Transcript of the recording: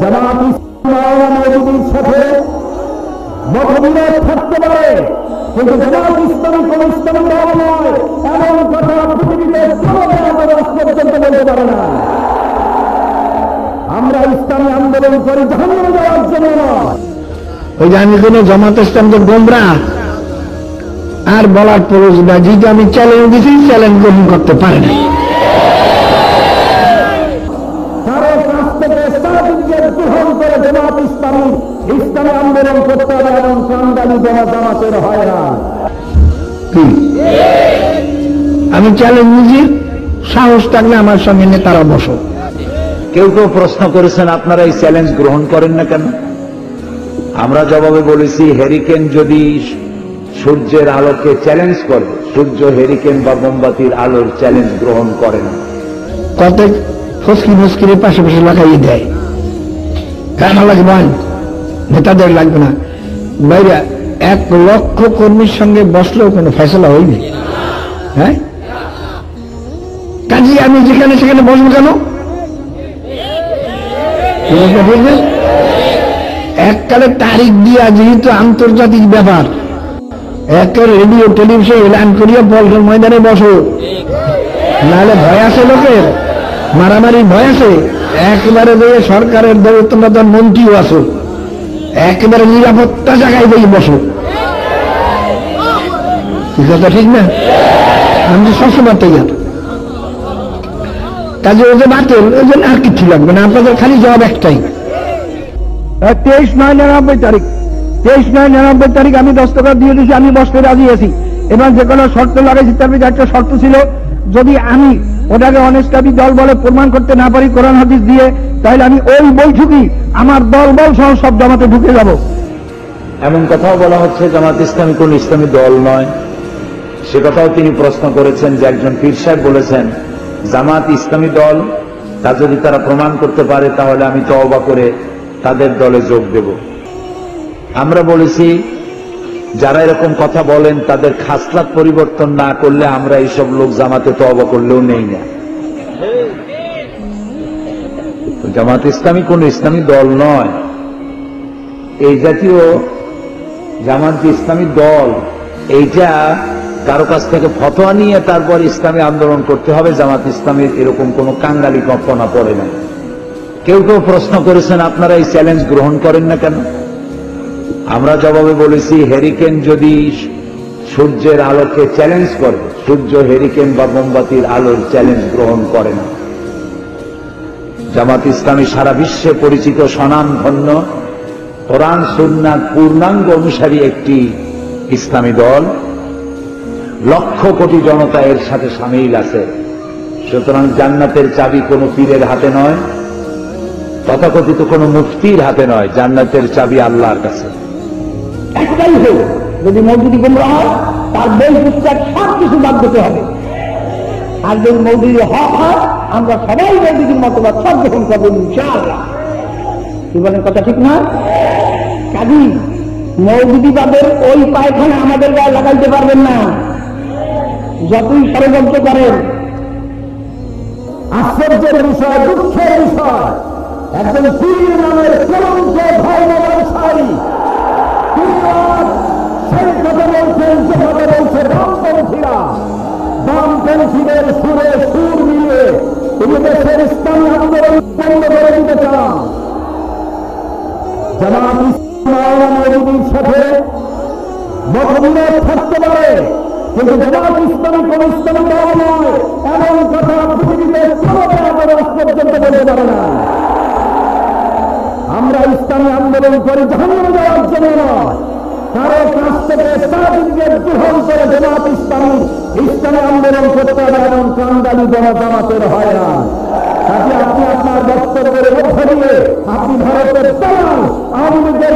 জামাত ইসলামীর সাথে মতবিরোধ থাকতে পারে, কিন্তু জামাত ইসলামী কোন ইসলামী দল নয়, এমন কথা পৃথিবীতে কোনো রাষ্ট্র পর্যন্ত বলতে পারে না। আমরা ইসলামী আন্দোলন করি জাহান্নামে যাওয়ার জন্য নয়। ওই যে আমি কোন জামাত ইসলামকে গোমরা আর বলার প্রয়োজন না, যেটা আমি চ্যালেঞ্জ দিচ্ছি চ্যালেঞ্জ গ্রহণ করতে পারে না। কারো কাছ থেকে সার্টিফিকেট গ্রহণ করে জামাত ইসলামী আন্দোলন করতে হবে এবং কান্দালি জামাতের হয় না। আমি চ্যালেঞ্জ দিচ্ছি, সাহস থাকলে আমার সঙ্গে নেতারা বসো। কেউ কেউ প্রশ্ন করেছেন আপনারা এই চ্যালেঞ্জ গ্রহণ করেন না কেন? আমরা জবাবে বলেছি, হেরিকেন যদি সূর্যের আলোকে চ্যালেঞ্জ করে, সূর্য হেরিকেন বা মোমবাতির আলোর চ্যালেঞ্জ গ্রহণ করে না। কত ফসকি ফসকির পাশে পাশে লাগাইয়ে দেয়, কেন লাগবে? নেতাদের লাগবে না। বাইরে 1 লক্ষ কর্মীর সঙ্গে বসলেও কোনো ফয়সলা হয়নি। হ্যাঁ, কাজে আমি যেখানে সেখানে বসবো কেন? এককালে তারিখ দিয়া, যেহেতু আন্তর্জাতিক ব্যাপার, একটা রেডিও টেলিভিশন এলান করিয়া পল্টন ময়দানে বসো, নাহলে ভয় আছে লোকের, মারামারি ভয় আছে। একেবারে দিয়ে সরকারের দৌলতন মন্ত্রীও আছো, একেবারে নিরাপত্তা জায়গায় দিয়ে বসো। কথা ঠিক না? আমি তো সবসময় তৈরি। কাজে ওদের বাতিল, ওই জন্য আর কিছু লাগবে না। আপনাদের খালি জবাব একটাই, 23/9/99 তারিখ 23/9/99 তারিখ আমি দস্তখত দিয়ে দিয়েছি, আমি বসতে রাজি আছি। এবং যে কোনো শর্ত লাগাইছি, তার মধ্যে একটা শর্ত ছিল, যদি আমি ওটাকে অনেস্টাবি দল বলে প্রমাণ করতে না পারি কোরআন হাদিস দিয়ে, তাহলে আমি ওই বৈঠকই আমার দল সহ সব জামাতে ঢুকে যাব। এমন কথাও বলা হচ্ছে জামাত ইসলামী কোন ইসলামী দল নয়। সে কথাও তিনি প্রশ্ন করেছেন যে একজন পীর সাহেব বলেছেন জামাত ইসলামী দল, তা যদি তারা প্রমাণ করতে পারে তাহলে আমি তওবা করে তাদের দলে যোগ দেব। আমরা বলেছি যারা এরকম কথা বলেন তাদের খাসলাত পরিবর্তন না করলে আমরা এইসব লোক জামাতে তওবা করলেও নেই না। জামাত ইসলামী কোন ইসলামী দল নয়। এই জাতীয় জামাত ইসলামী দল, এইটা কারো কাছ থেকে ফতোয়া নিয়ে তারপর ইসলামী আন্দোলন করতে হবে, জামাত ইসলামীর এরকম কোন কাঙ্গালি কল্পনা পড়ে না। কেউ কেউ প্রশ্ন করেছেন আপনারা এই চ্যালেঞ্জ গ্রহণ করেন না কেন? আমরা জবাবে বলেছি, হেরিকেন যদি সূর্যের আলোকে চ্যালেঞ্জ করে, সূর্য হেরিকেন বা মোমবাতির আলোর চ্যালেঞ্জ গ্রহণ করে না। জামাত ইসলামী সারা বিশ্বে পরিচিত স্বনামধন্য কোরআন সুন্নাহ পূর্ণাঙ্গ অনুসারী একটি ইসলামী দল। লক্ষ কোটি জনতা এর সাথে সামিল আছে। সুতরাং জান্নাতের চাবি কোনো পীরের হাতে নয়, তথাকথিত কোনো মুফতির হাতে নয়, জান্নাতের চাবি আল্লাহর কাছে। একটাই হোক, যদি মৌলুদি গোমরা হয় তার বই পুস্তক সব কিছু বাদ দিতে হবে। আর যদি মৌলুদি হক হয়, আমরা সবাই মৌলুদির মতবাদ সব গ্রহণ করবো ইনশাআল্লাহ। কি বলেন, কথা ঠিক না? কাজী মৌলুদিবাদের ওই পায়খানা আমাদের গায়ে লাগাইতে পারবেন না, যতই ষড়যন্ত্র করেন। আশ্চর্যের বিষয়, দুঃখের বিষয়, একজন পীর নামের কলঙ্ক ধর্ম ব্যবসায়ী সেই কথা বলছেন যেভাবে বলছে বামপন্থীরা। বামপন্থীদের সুরে সুর মিলিয়ে তিনি দেশের ইসলামী আন্দোলন বন্ধ করে দিতে চান। জামাত ইসলামীর সাথে মতবিরোধ থাকতে পারে, কিন্তু জামাত ইসলামী কোন ইসলামী দল নয়, এমন কথা পৃথিবীতে কোনো রাষ্ট্র পর্যন্ত বলতে পারে না। আমরা ইসলামী আন্দোলন করি জাহান্নামে যাওয়ার জন্য নয়। কারো কাছ থেকে সার্টিফিকেট গ্রহণ করে জামাত ইসলামী আন্দোলন করতে হবে এবং কান্দালি জামাতের হয় না। কাজে আপনি আপনার বক্তব্যের মধ্য দিয়ে আপনি ভারতের দালাল আওয়ামী লীগের